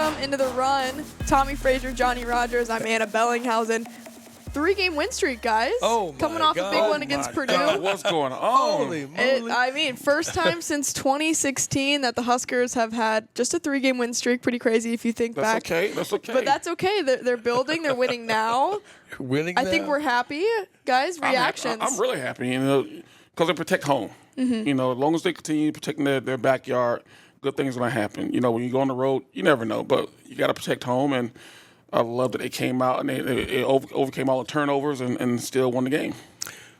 welcome into the run. Tommie Frazier, Johnny Rodgers. I'm Ana Bellinghausen. 3-game win streak, guys. Oh, my Coming off God. a big one against Purdue. What's going on? Holy moly. First time since 2016 that the Huskers have had just a 3-game win streak. Pretty crazy if you think back. That's okay. But that's okay. They're building. They're winning now. I think we're happy, guys. Reactions. I'm really happy, because they protect home. Mm-hmm. As long as they continue protecting their backyard, good things are going to happen. When you go on the road, you never know, but you got to protect home. And I love that they came out and they overcame all the turnovers and still won the game.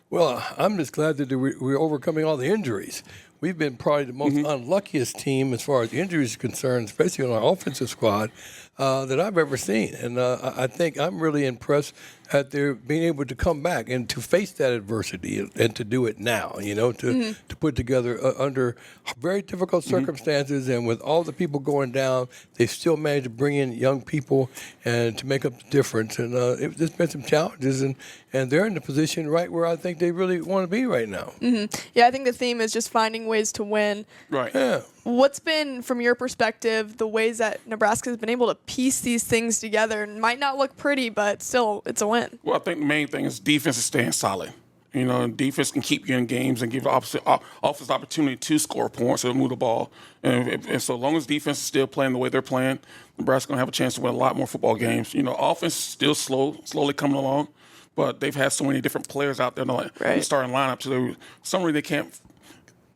Well, I'm just glad that we're overcoming all the injuries. We've been probably the most unluckiest team as far as injuries are concerned, especially on our offensive squad, that I've ever seen. And I think I'm really impressed at their being able to come back and to face that adversity and to do it now, to put together under very difficult circumstances. And with all the people going down, they still managed to bring in young people and to make up the difference. And there's been some challenges, and they're in the position right where I think they really want to be right now. Mm-hmm. Yeah, I think the theme is just finding ways to win. Right. Yeah. What's been, from your perspective, the ways that Nebraska has been able to piece these things together? It might not look pretty, but still, it's a win. Well, I think the main thing is defense is staying solid. Defense can keep you in games and give the offense opportunity to score points or move the ball. And so long as defense is still playing the way they're playing, Nebraska's going to have a chance to win a lot more football games. Offense is still slowly coming along, but they've had so many different players out there in the starting lineup, so some they can't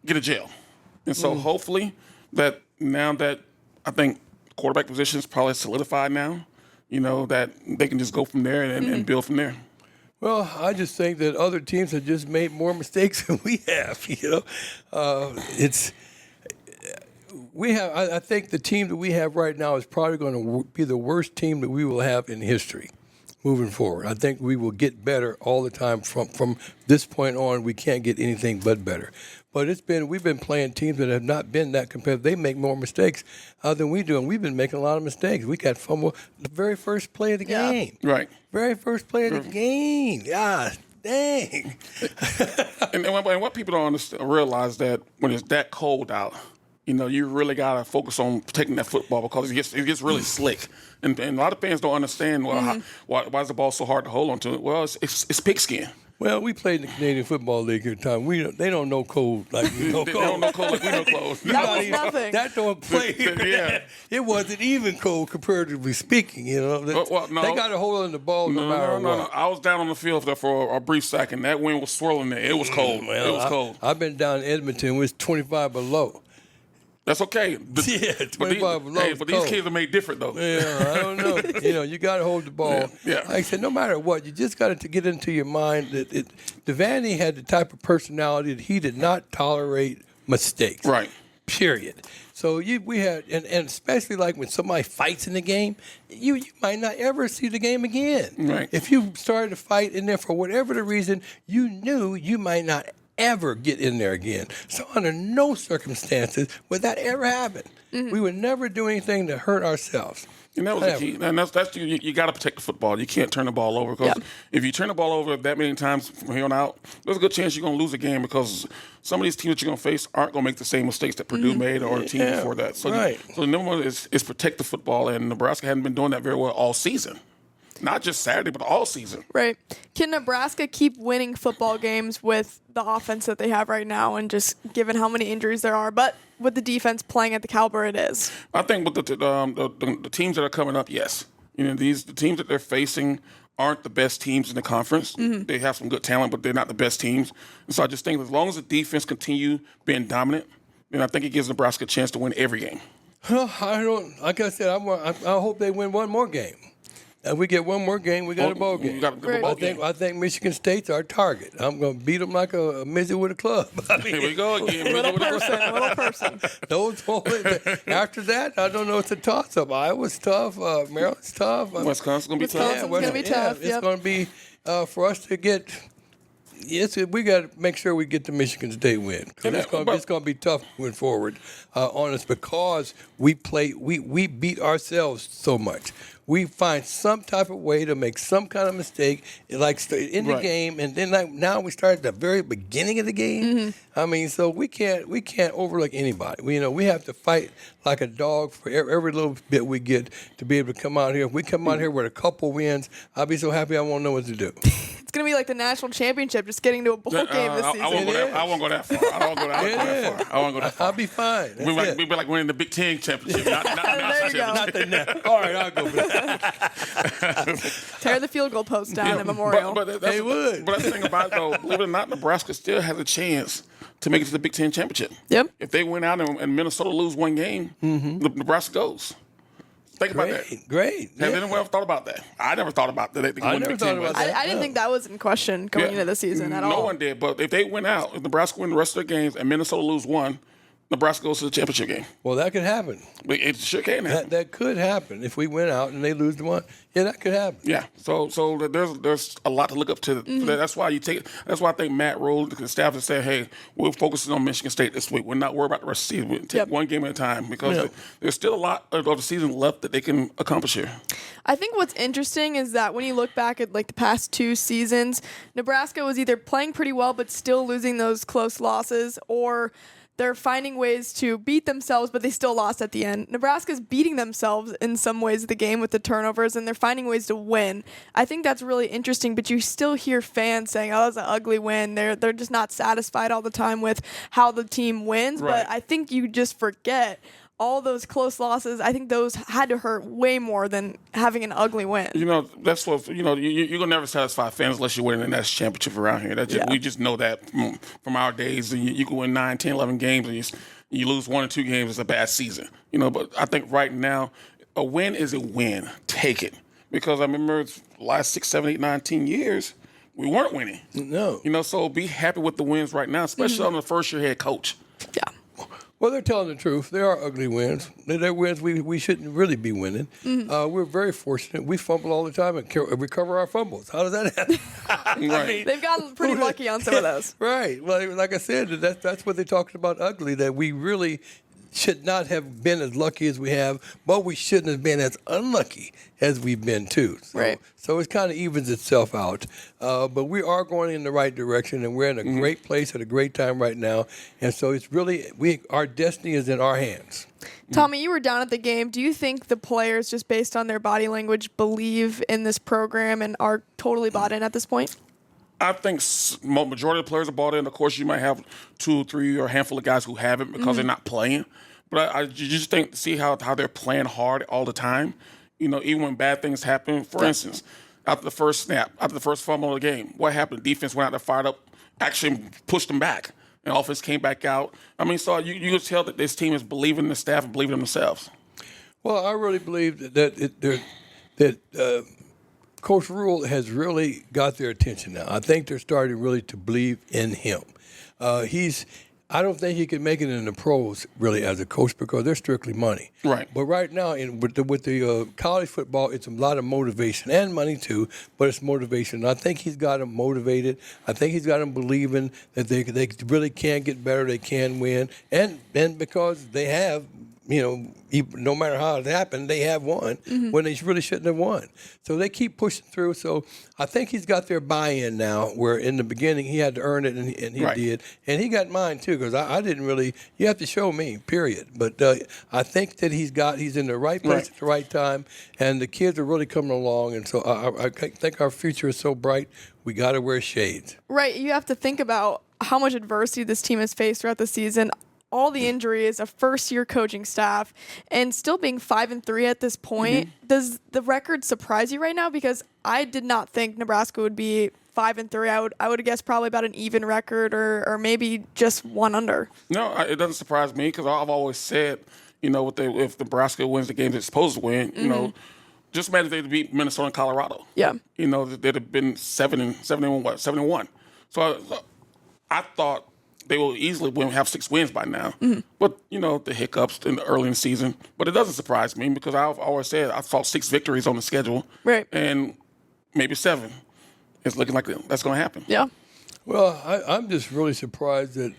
get a jail. And so hopefully that now that I think quarterback position is probably solidified now, that they can just go from there and build from there. Well, I just think that other teams have just made more mistakes than we have. I think the team that we have right now is probably going to be the worst team that we will have in history moving forward. I think we will get better all the time. From this point on, we can't get anything but better. But we've been playing teams that have not been that competitive. They make more mistakes than we do, and we've been making a lot of mistakes. We got fumbled the very first play of the game. Right. Very first play of the game. God dang. and what people don't realize that when it's that cold out, you really got to focus on protecting that football because it gets really slick. And a lot of fans don't understand why is the ball so hard to hold on to it. Well, it's pigskin. Well, we played in the Canadian Football League at the time. They don't know cold like we know cold. They don't know cold like we know cold. That was nothing. That don't play. Yeah. It wasn't even cold comparatively speaking. They got a hold on the ball no matter what. No. I was down on the field there for a brief second. That wind was swirling there. It was cold. It was cold. I've been down in Edmonton. It was 25 below. That's okay. 25 below. But these kids are made different, though. Yeah, I don't know. You got to hold the ball. Yeah. Like I said, no matter what, you just got to get into your mind that Devaney had the type of personality that he did not tolerate mistakes. Right. Period. So we had, and especially like when somebody fights in the game, you might not ever see the game again. Right. If you started to fight in there for whatever the reason, you knew you might not ever get in there again. So under no circumstances would that ever happen. Mm-hmm. We would never do anything to hurt ourselves. And that was the key. And that's you got to protect the football. You can't turn the ball over because if you turn the ball over that many times from here on out, there's a good chance you're going to lose a game because some of these teams that you're going to face aren't going to make the same mistakes that Purdue made or a team before that. So, so the number one is protect the football, and Nebraska hadn't been doing that very well all season. Not just Saturday, but all season. Right. Can Nebraska keep winning football games with the offense that they have right now and just given how many injuries there are, but with the defense playing at the caliber it is? I think with the teams that are coming up, yes. The teams that they're facing aren't the best teams in the conference. Mm-hmm. They have some good talent, but they're not the best teams. And so I just think as long as the defense continue being dominant, then I think it gives Nebraska a chance to win every game. Well, like I said, I hope they win one more game. If we get one more game, we got a ball game. I think Michigan State's our target. I'm going to beat them like a midget with a club. Here we go again. Little person. After that, I don't know. It's a toss-up. Iowa's tough. Maryland's tough. Wisconsin's going to be tough. Wisconsin's going to be tough. It's going to be for us to get Yes, we got to make sure we get the Michigan State win. 'Cause it's going to be tough moving forward on us because we beat ourselves so much. We find some type of way to make some kind of mistake, like in the game, and then now we start at the very beginning of the game. I mean, so we can't overlook anybody. We have to fight like a dog for every little bit we get to be able to come out here. If we come out here with a couple wins, I'll be so happy I won't know what to do. It's going to be like the national championship, just getting to a bowl game this season. I won't go that far. I won't go that far. I'll be fine. We'd be like winning the Big Ten championship, not the national championship. Not the All right, I'll go for that. Tear the field goal post down at Memorial. But that's the thing about it, though. Believe it or not, Nebraska still has a chance to make it to the Big Ten championship. Yep. If they went out and Minnesota lose one game, Nebraska goes. Think about that. Great. Has anyone ever thought about that? I never thought about that. I never thought about that. I didn't think that was in question going into the season at all. No one did. But if they went out, if Nebraska win the rest of their games and Minnesota lose one, Nebraska goes to the championship game. Well, that could happen. It sure can happen. That could happen if we went out and they lose the one. Yeah, that could happen. Yeah. So there's a lot to look up to. That's why That's why I think Matt Rule, the staff, has said, "Hey, we're focusing on Michigan State this week. We're not worried about the rest of the season. We take one game at a time because there's still a lot of the season left that they can accomplish here." I think what's interesting is that when you look back at like the past 2 seasons, Nebraska was either playing pretty well but still losing those close losses, or they're finding ways to beat themselves, but they still lost at the end. Nebraska's beating themselves in some ways of the game with the turnovers, and they're finding ways to win. I think that's really interesting, but you still hear fans saying, oh, that's an ugly win. They're just not satisfied all the time with how the team wins. Right. But I think you just forget all those close losses. I think those had to hurt way more than having an ugly win. That's what, you're going to never satisfy fans unless you win the national championship around here. We just know that from our days. You can win 9, 10, 11 games, and you lose 1 or 2 games, it's a bad season. But I think right now, a win is a win. Take it. Because I remember the last 6, 7, 8, 9, 10 years, we weren't winning. No. So be happy with the wins right now, especially on the first-year head coach. Yeah. Well, they're telling the truth. There are ugly wins. They're wins we shouldn't really be winning. We're very fortunate. We fumble all the time and recover our fumbles. How does that happen? Right. I mean, They've gotten pretty lucky on some of those. Right. Well, like I said, that's what they're talking about ugly, that we really should not have been as lucky as we have, but we shouldn't have been as unlucky as we've been too. So it kind of evens itself out. But we are going in the right direction, and we're in a great place at a great time right now. And so it's really, our destiny is in our hands. Tommie, you were down at the game. Do you think the players, just based on their body language, believe in this program and are totally bought in at this point? I think majority of the players are bought in. Of course, you might have 2 or 3 or a handful of guys who haven't because they're not playing. But I just think, see how they're playing hard all the time. Even when bad things happen. For instance, after the first snap, after the first fumble of the game, what happened? Defense went out there, fired up, actually pushed them back. And offense came back out. I mean, so you can tell that this team is believing in the staff and believing in themselves. Well, I really believe that Coach Rule has really got their attention now. I think they're starting really to believe in him. I don't think he can make it in the pros really as a coach because they're strictly money. Right. But right now, with the college football, it's a lot of motivation and money too. But it's motivation. I think he's got them motivated. I think he's got them believing that they really can get better. They can win, and because they have. No matter how it happened, they have won when they really shouldn't have won. So they keep pushing through. So I think he's got their buy-in now, where in the beginning he had to earn it, and he did. And he got mine, too, because I didn't really – you have to show me, period. But I think that he's in the right place at the right time, and the kids are really coming along. And so I think our future is so bright, we got to wear shades. Right. You have to think about how much adversity this team has faced throughout the season. All the injuries, a first-year coaching staff, and still being 5-3 at this point. Does the record surprise you right now? Because I did not think Nebraska would be 5-3. I would have guessed probably about an even record or maybe just 1 under. No, it doesn't surprise me because I've always said, if Nebraska wins the games it's supposed to win, just imagine if they beat Minnesota and Colorado. Yeah. They'd have been 7-1. So I thought they will easily have 6 wins by now. But, the hiccups early in the season. But it doesn't surprise me because I've always said I saw 6 victories on the schedule. Right. And maybe 7. It's looking like that's going to happen. Yeah. Well, I'm just really surprised that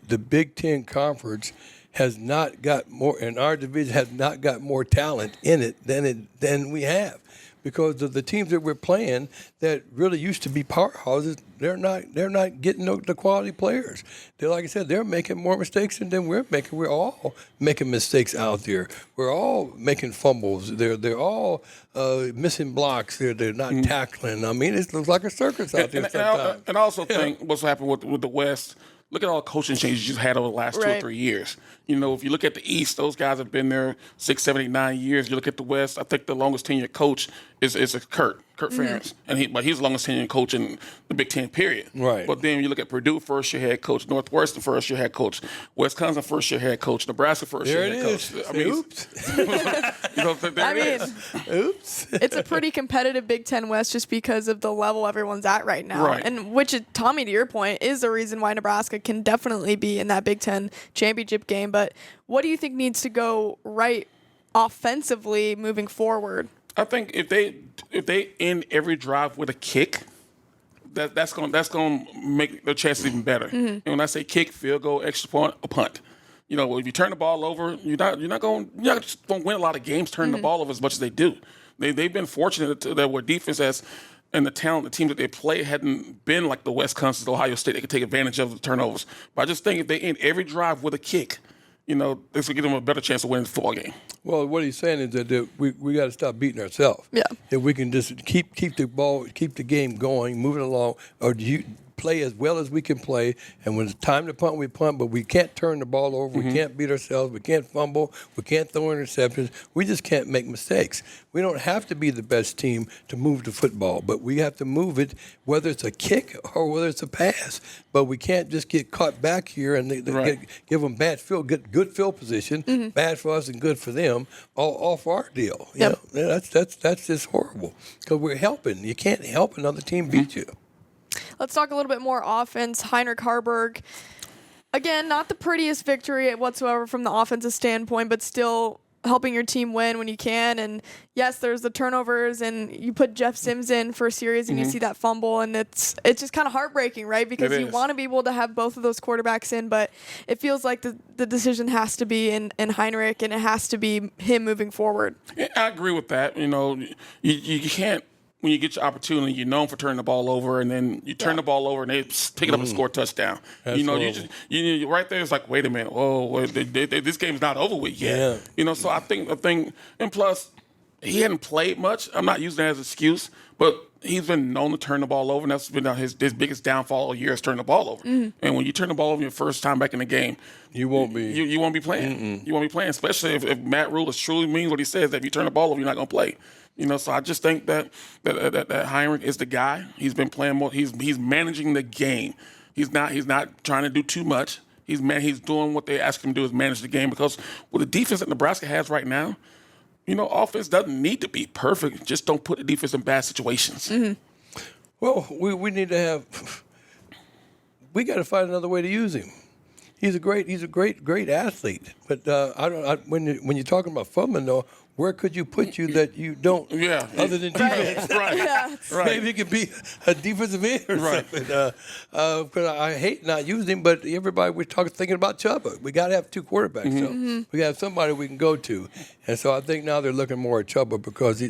the Big Ten Conference has not got more, and our division has not got more talent in it than we have. Because of the teams that we're playing that really used to be powerhouses, they're not getting the quality players. They're, like I said, they're making more mistakes than we're making. We're all making mistakes out there. We're all making fumbles. They're all missing blocks. They're not tackling. I mean, it looks like a circus out there sometimes. And I also think what's happened with the West. Look at all the coaching changes you've had over the last 2 or 3 years. You know, if you look at the East, those guys have been there 6, 7, 8, 9 years. You look at the West, I think the longest tenured coach is Kurt Ferentz. But he's the longest tenured coach in the Big Ten, period. Right. But then you look at Purdue, first-year head coach, Northwestern, first-year head coach, Wisconsin, first-year head coach, Nebraska, first-year head coach. I mean, oops. Oops. It's a pretty competitive Big Ten West just because of the level everyone's at right now. Right. And which, Tommie, to your point, is the reason why Nebraska can definitely be in that Big Ten championship game. But what do you think needs to go right offensively moving forward? I think if they end every drive with a kick, that's going to make their chances even better. And when I say kick, field goal, extra point, a punt. You know, if you turn the ball over, you're not going to win a lot of games turning the ball over as much as they do. They've been fortunate that where defense has and the talent, the teams that they play hadn't been like the Wisconsin, Ohio State. They could take advantage of the turnovers. But I just think if they end every drive with a kick, you know, this will give them a better chance of winning the football game. Well, what he's saying is that we got to stop beating ourselves. Yeah. If we can just keep the ball, keep the game going, moving along, or play as well as we can play, and when it's time to punt, we punt, but we can't turn the ball over. We can't beat ourselves. We can't fumble. We can't throw interceptions. We just can't make mistakes. We don't have to be the best team to move the football, but we have to move it, whether it's a kick or whether it's a pass. But we can't just get caught back here and give them bad field, good field position, bad for us and good for them, all off our deal. You know? That's just horrible because we're helping. You can't help another team beat you. Let's talk a little bit more offense. Heinrich Harburg, again, not the prettiest victory whatsoever from the offensive standpoint, but still helping your team win when you can. And yes, there's the turnovers, and you put Jeff Sims in for a series, and you see that fumble, and it's just kind of heartbreaking, right? Because you want to be able to have both of those quarterbacks in, but it feels like the decision has to be in Heinrich, and it has to be him moving forward. Yeah, I agree with that. You know, you can't. When you get your opportunity, you're known for turning the ball over, and then you turn the ball over, and they pick it up and score a touchdown. That's horrible. You right there. It's like, wait a minute, whoa, this game's not over with yet. Yeah. You know, so I think, and plus, he hadn't played much. I'm not using that as an excuse, but he's been known to turn the ball over, and that's been his biggest downfall all year is turning the ball over. And when you turn the ball over your first time back in the game, you won't be. You won't be playing. You won't be playing, especially if Matt Rule truly means what he says, that if you turn the ball over, you're not going to play. You know, so I just think that Heinrich is the guy. He's been playing more. He's managing the game. He's not trying to do too much. He's doing what they ask him to do is manage the game, because with the defense that Nebraska has right now, you know, offense doesn't need to be perfect. Just don't put the defense in bad situations. Well, we need to have. We got to find another way to use him. He's a great athlete. But when you're talking about fumbling, though, where could you put you that you don't? Yeah. Other than defense, Right. Maybe it could be a defensive end or something. Because I hate not using him, but everybody we're thinking about Chubba. We got to have two quarterbacks. So we got to have somebody we can go to, and so I think now they're looking more at Chubba because he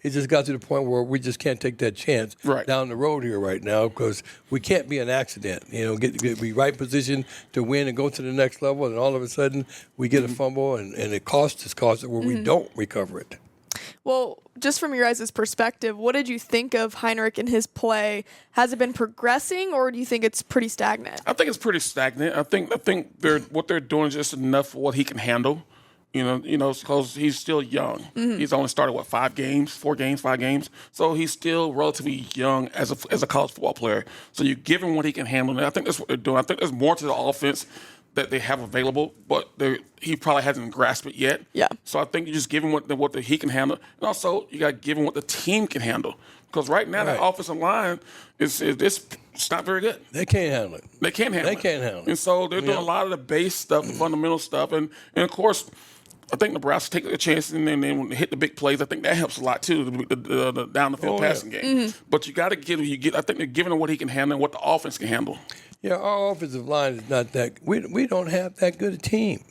just got to the point where we just can't take that chance down the road here right now, because we can't be an accident. You know, be right position to win and go to the next level, and all of a sudden we get a fumble and it costs us where we don't recover it. Well, just from your guys' perspective, what did you think of Heinrich in his play? Has it been progressing, or do you think it's pretty stagnant? I think it's pretty stagnant. I think what they're doing is just enough for what he can handle. You know, because he's still young. He's only started 5 games. So he's still relatively young as a college football player. So you give him what he can handle. And I think that's what they're doing. I think there's more to the offense that they have available, but he probably hasn't grasped it yet. Yeah. So I think you just give him what he can handle, and also you got to give him what the team can handle. Because right now the offensive line it's not very good. They can't handle it. They can't handle it. They can't handle it. And so they're doing a lot of the base stuff, the fundamental stuff, and of course, I think Nebraska take a chance and then hit the big plays. I think that helps a lot too, the down the field passing game. But you got to give. I think they're giving him what he can handle and what the offense can handle. Yeah, our offensive line is not that. We don't have that good a team.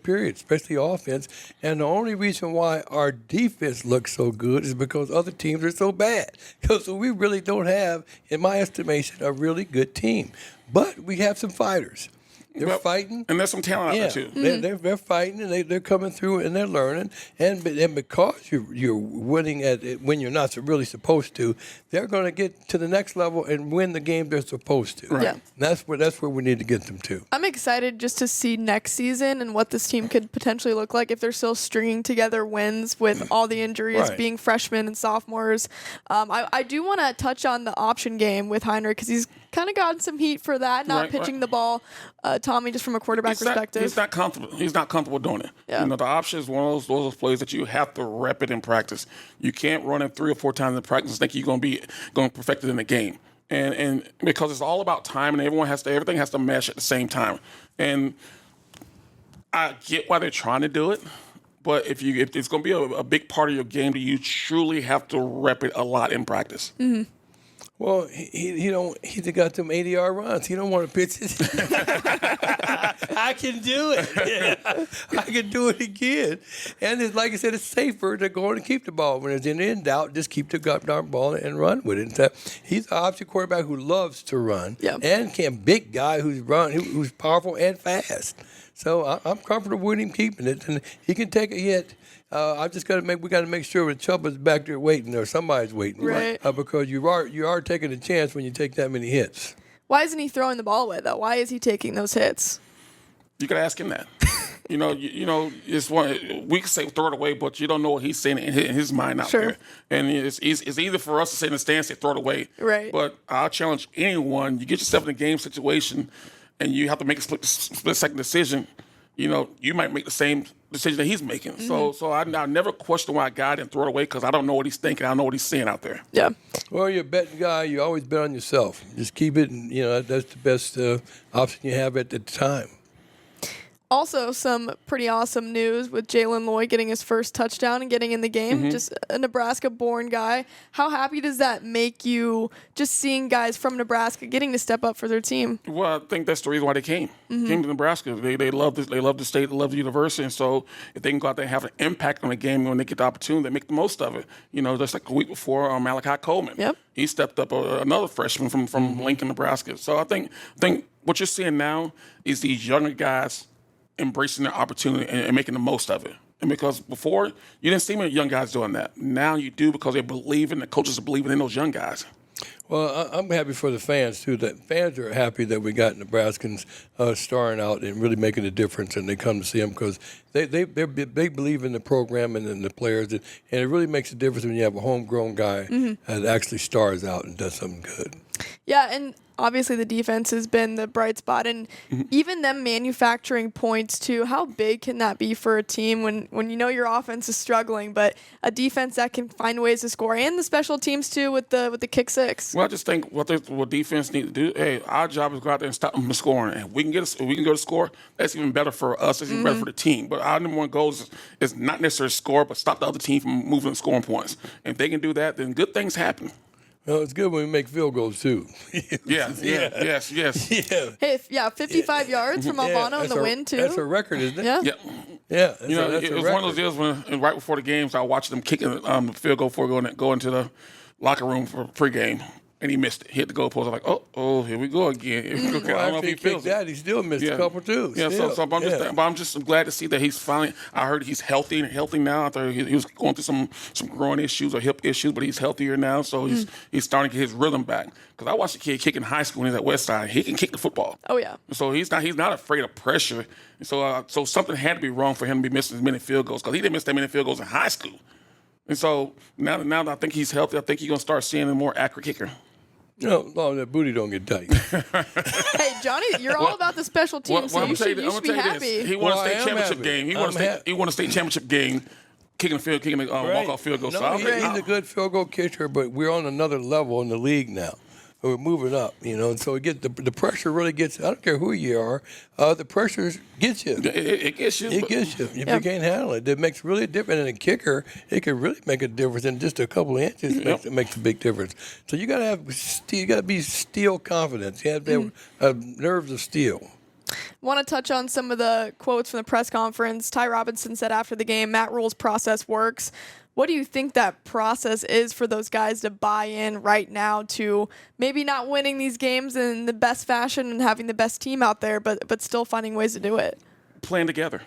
Period, especially offense. And the only reason why our defense looks so good is because other teams are so bad. So we really don't have, in my estimation, a really good team. But we have some fighters. They're fighting. And there's some talent out there, too. They're fighting, and they're coming through, and they're learning. And because you're winning at it when you're not really supposed to, they're going to get to the next level and win the game they're supposed to. Right. Yeah. And that's where we need to get them to. I'm excited just to see next season and what this team could potentially look like if they're still stringing together wins with all the injuries, Right. being freshmen and sophomores. I do want to touch on the option game with Heinrich because he's kind of gotten some heat for that, not pitching the ball. Tommie, just from a quarterback perspective. He's not comfortable. He's not comfortable doing it. Yeah. The option is one of those plays that you have to rep it in practice. You can't run it 3 or 4 times in practice and think you're going to perfect it in the game. And because it's all about time, and everything has to mesh at the same time. And I get why they're trying to do it. But if it's going to be a big part of your game, you truly have to rep it a lot in practice. Mm-hmm. Well, he got them 80-yard runs. He don't want to pitch it. I can do it. Yeah. I can do it again. And it's, like I said, it's safer to go and keep the ball. When it's in doubt, just keep the goddamn ball and run with it. And so he's an option quarterback who loves to run and big guy who's powerful and fast. So I'm comfortable with him keeping it, and he can take a hit. I just got to make sure that Chubba's back there waiting or somebody's waiting, right? Because you are taking a chance when you take that many hits. Why isn't he throwing the ball away though? Why is he taking those hits? You got to ask him that. It's one we can say throw it away, but you don't know what he's saying in his mind out there. And it's either for us to say in the stance, say throw it away, right? But I'll challenge anyone. You get yourself in a game situation, and you have to make a split second decision. You might make the same decision that he's making. Mm-hmm. So I never question why a guy didn't throw it away because I don't know what he's thinking. I don't know what he's saying out there. Yeah. Well, you're a betting guy. You always bet on yourself. Just keep it, and that's the best option you have at the time. Also, some pretty awesome news with Jalen Lloyd getting his first touchdown and getting in the game. Mm-hmm. Just a Nebraska-born guy. How happy does that make you, just seeing guys from Nebraska getting to step up for their team? Well, I think that's the reason why they came. Mm-hmm. Came to Nebraska. They love this. They love the state. They love the university. And so if they can go out there and have an impact on the game when they get the opportunity, they make the most of it. Just like a week before, Malachi Coleman. Yep. He stepped up, another freshman from Lincoln, Nebraska. So I think what you're seeing now is these younger guys embracing their opportunity and making the most of it. And because before, you didn't see many young guys doing that. Now you do because they believe in, the coaches are believing in those young guys. Well, I'm happy for the fans, too. That fans are happy that we got Nebraskans starring out and really making a difference, and they come to see them because they believe in the program and in the players. And it really makes a difference when you have a homegrown guy that actually stars out and does something good. Yeah, and obviously the defense has been the bright spot, and even them manufacturing points too. How big can that be for a team when your offense is struggling, but a defense that can find ways to score, and the special teams too with the kick six? Well, I just think what defense need to do. Hey, our job is to go out there and stop them from scoring, and we can go to score. That's even better for us. That's even better for the team. But our number one goal is not necessarily score, but stop the other team from moving and scoring points. And if they can do that, then good things happen. Well, it's good when we make field goals, too. Yes. Yeah. Hey, 55 yards from Albano in the win, too. That's a record, isn't it? Yeah. Yeah. It was one of those deals when right before the games, I watched them kicking the field goal before going into the locker room for pregame. And he missed it. He hit the goalpost. I'm like, oh, here we go again. I don't know if he feels that. He still missed a couple too. Yeah, I'm just glad to see that he's finally. I heard he's healthy now. I thought he was going through some growing issues or hip issues, but he's healthier now. So he's starting to get his rhythm back. Because I watched a kid kick in high school when he was at Westside. He can kick the football. Oh yeah. So he's not afraid of pressure. And so something had to be wrong for him to be missing as many field goals because he didn't miss that many field goals in high school. And so now that I think he's healthy, I think you're gonna start seeing a more accurate kicker. No, that booty don't get tight. Hey, Johnny, you're all about the special teams, so you should be happy. He won a state championship game. He won a state championship game kicking a walk-off field goal. No, he's a good field goal kicker, but we're on another level in the league now. we're moving up, and so the pressure really gets. I don't care who you are, the pressure gets you. It gets you. It gets you. If you can't handle it, it makes really a difference. And a kicker, it can really make a difference in just a couple of inches. It makes a big difference. So you got to be steel confidence. You have to have nerves of steel. Want to touch on some of the quotes from the press conference. Ty Robinson said after the game, Matt Rule's process works. What do you think that process is for those guys to buy in right now to maybe not winning these games in the best fashion and having the best team out there, but still finding ways to do it? Playing together.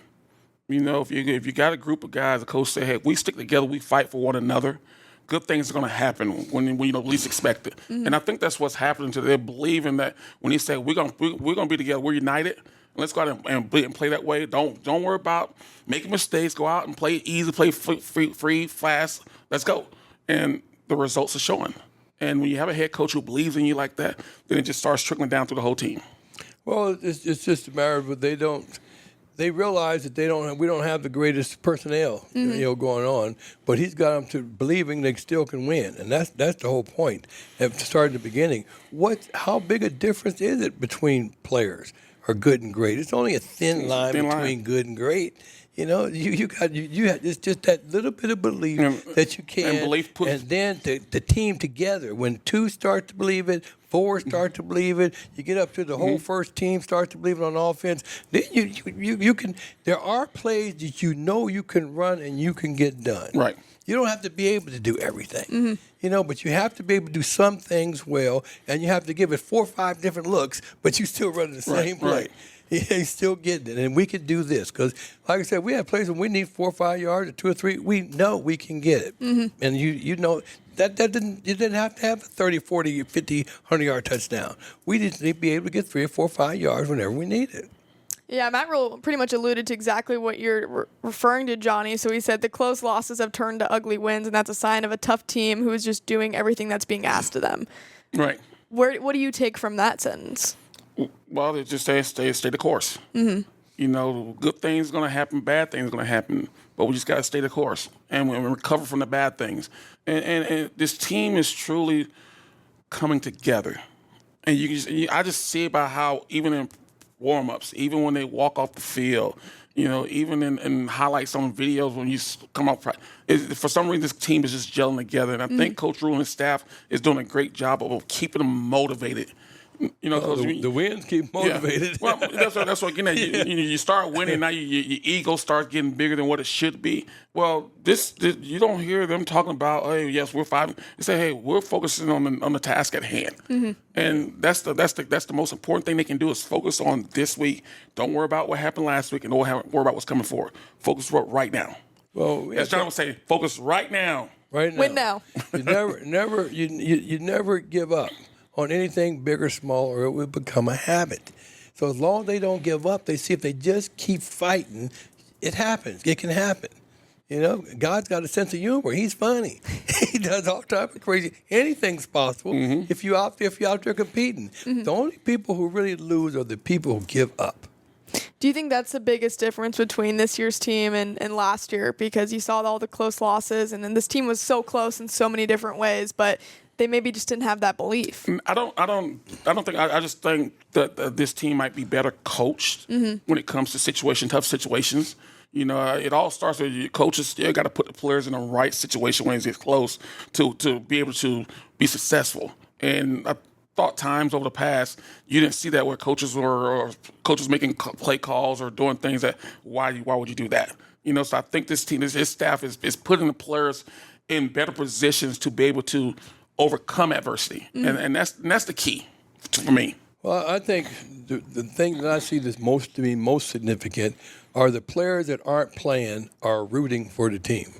If you got a group of guys, the coach said, hey, we stick together, we fight for one another, good things are going to happen when you least expect it. Mm-hmm. And I think that's what's happening to them. They're believing that when he said we're gonna be together, we're united. Let's go out and play that way. Don't worry about making mistakes. Go out and play easy, play free, fast. Let's go. And the results are showing. And when you have a head coach who believes in you like that, then it just starts trickling down through the whole team. Well, it's just a matter of they realize that we don't have the greatest personnel going on, but he's got them to believing they still can win, and that's the whole point. At the start of the beginning, how big a difference is it between players are good and great? It's only a thin line between good and great. You it's just that little bit of belief that you can, and then the team together. When two start to believe it, four start to believe it, you get up to the whole first team start to believe it on offense. Then you can. There are plays that you can run and you can get done. Right. You don't have to be able to do everything, but you have to be able to do some things well, and you have to give it 4 or 5 different looks, but you still run the same play. Right. He's still getting it, and we can do this because, like I said, we have plays when we need 4 or 5 yards or 2 or 3. We know we can get it, and you know that you didn't have to have a 30, 40, 50, 100-yard touchdown. We just need to be able to get 3 or 4 or 5 yards whenever we need it. Yeah, Matt Rule pretty much alluded to exactly what you're referring to, Johnny. So he said the close losses have turned to ugly wins, and that's a sign of a tough team who is just doing everything that's being asked of them. Right. What do you take from that sentence? Well, it just stay the course. Mm-hmm. Good things going to happen, bad things going to happen, but we just got to stay the course and we recover from the bad things. And this team is truly coming together. And I just see about how even in warm-ups, even when they walk off the field, even in highlights on videos when you come out, for some reason this team is just gelling together. And I think Coach Rule and his staff is doing a great job of keeping them motivated. The wins keep motivated. Yeah. Well, that's what you start winning. Now your ego starts getting bigger than what it should be. Well, this you don't hear them talking about, hey, yes, we're 5. They say, hey, we're focusing on the task at hand, and that's the most important thing they can do is focus on this week. Don't worry about what happened last week, and don't worry about what's coming forward. Focus right now. Well, as John would say, focus right now. Right now. Win now. You never give up on anything big or small, or it will become a habit. So as long as they don't give up, they see if they just keep fighting, it happens. It can happen. God's got a sense of humor. He's funny. He does all type of crazy. Anything's possible if you're out there competing. The only people who really lose are the people who give up. Do you think that's the biggest difference between this year's team and last year? Because you saw all the close losses, and then this team was so close in so many different ways, but they maybe just didn't have that belief. I just think that this team might be better coached when it comes to tough situations. It all starts with your coaches still got to put the players in the right situation when it gets close to be able to be successful. And I thought times over the past you didn't see that where coaches making play calls or doing things that why would you do that? So I think this team, his staff is putting the players in better positions to be able to overcome adversity, and that's the key for me. Well, I think the thing that I see to be most significant are the players that aren't playing are rooting for the team.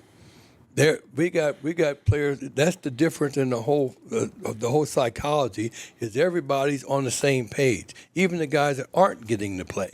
We got players. That's the difference in the whole psychology is everybody's on the same page. Even the guys that aren't getting to play,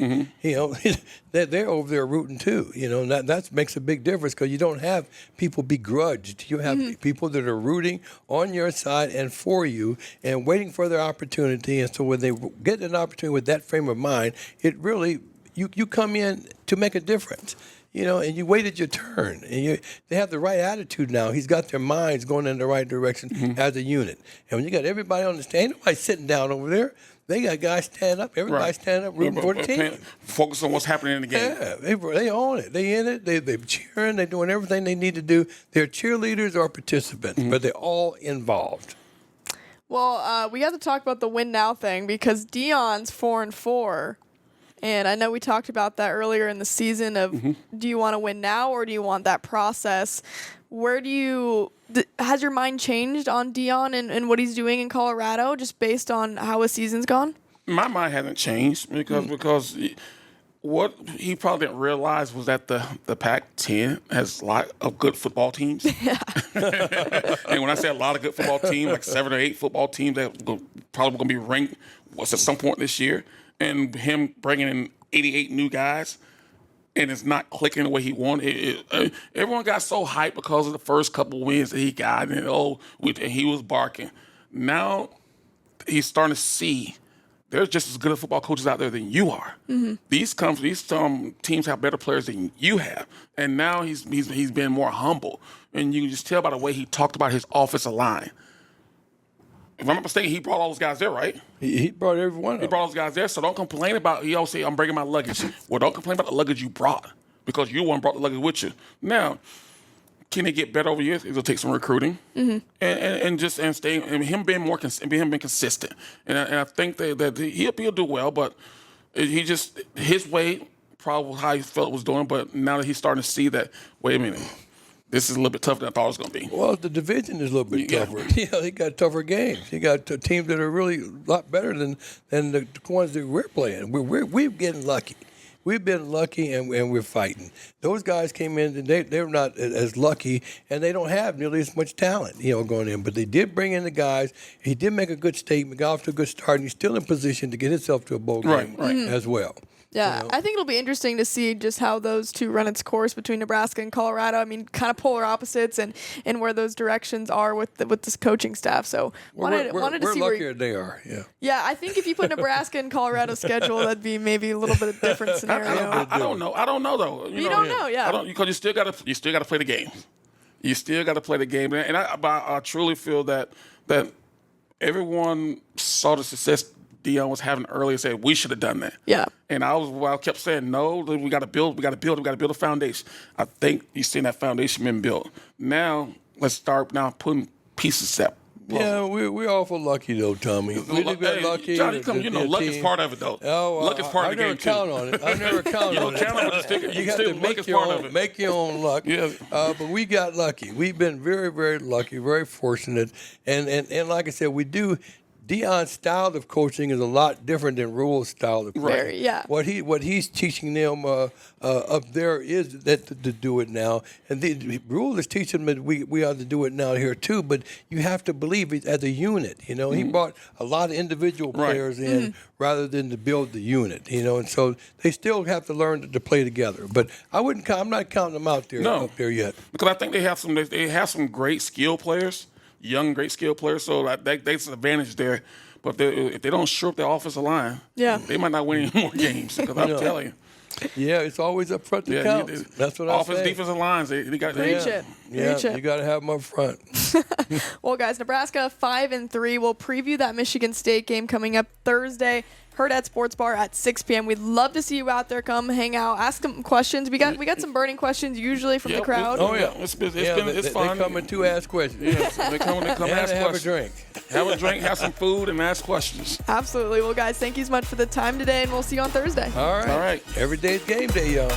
they're over there rooting too. And that makes a big difference because you don't have people begrudged. You have people that are rooting on your side and for you and waiting for their opportunity. And so when they get an opportunity with that frame of mind, it really you come in to make a difference. and you waited your turn. And they have the right attitude now. He's got their minds going in the right direction as a unit. And when you got everybody on the stand, ain't nobody sitting down over there. They got guys standing up. Everybody standing up, rooting for the team. Focus on what's happening in the game. Yeah, they own it. They in it. They're cheering. They're doing everything they need to do. They're cheerleaders or participants, but they're all involved. Well, we got to talk about the win now thing because Deion's 4-4. And I know we talked about that earlier in the season of do you want to win now or do you want that process? Where do you has your mind changed on Deion and what he's doing in Colorado just based on how his season's gone? My mind hasn't changed because what he probably didn't realize was that the Pac-10 has a lot of good football teams. Yeah. And when I say a lot of good football teams, like 7 or 8 football teams that probably going to be ranked at some point this year, and him bringing in 88 new guys, and it's not clicking the way he wanted. Everyone got so hyped because of the first couple wins that he got, and he was barking. Now he's starting to see there's just as good of football coaches out there than you are. These teams have better players than you have, and now he's been more humble, and you can just tell by the way he talked about his offensive line. If I'm not mistaken, he brought all those guys there, right? He brought every one of them. He brought those guys there, so don't complain about, he always say, I'm bringing my luggage. Well, don't complain about the luggage you brought because you one brought the luggage with you. Now, can they get better over years? It'll take some recruiting and stay, and him being being consistent. And I think that he'll do well, but he just, his way, probably how he felt was doing, but now that he's starting to see that, wait a minute, this is a little bit tougher than I thought it was going to be. Well, the division is a little bit tougher. Yeah, they got tougher games. You got teams that are really a lot better than the ones that we're playing. We're getting lucky. We've been lucky, and we're fighting. Those guys came in, and they're not as lucky, and they don't have nearly as much talent, going in. But they did bring in the guys. He did make a good statement, got off to a good start, and he's still in position to get himself to a bowl game as well. Yeah, I think it'll be interesting to see just how those two run its course between Nebraska and Colorado. I mean, kind of polar opposites, and where those directions are with this coaching staff. So wanted to see where luckier they are. Yeah. Yeah, I think if you put Nebraska and Colorado's schedule, that'd be maybe a little bit of different scenario. I don't know. I don't know though. You don't know, yeah. Because you still got to play the game. You still got to play the game, and I truly feel that everyone saw the success Deion was having earlier, said we should have done that. Yeah. And I kept saying, no, we got to build a foundation. I think you've seen that foundation being built. Now let's start putting pieces up. Yeah, we're awful lucky though, Tommy. We got lucky. Johnny, luck is part of it though. Luck is part of the game too. I never count on it. You have to make your own luck. Yeah. But we got lucky. We've been very, very lucky, very fortunate, and like I said, we do. Deion's style of coaching is a lot different than Rule's style of coaching. Right, yeah. What he's teaching them up there is that to do it now, and Rule is teaching them that we ought to do it now here too. But you have to believe it as a unit. He brought a lot of individual players in rather than to build the unit. And so they still have to learn to play together. But I'm not counting them out there up there yet because I think they have some great skill players. Young, great skill players, so that's an advantage there. But if they don't shore up their offensive line, they might not win any more games. Because I'm telling you. Yeah, it's always up front that counts. That's what I say. Offense, defensive lines, they got Preach it. You got to have them up front. Well, guys, Nebraska 5-3. We'll preview that Michigan State game coming up Thursday. Hurrdat Sports Bar at 6 p.m. We'd love to see you out there. Come hang out, ask some questions. We got some burning questions usually from the crowd. It's fun. They come in to ask questions. Yes, they come ask questions. Have a drink. Have a drink, have some food, and ask questions. Absolutely. Well, guys, thank you so much for the time today, and we'll see you on Thursday. All right. Every day's game day, y'all.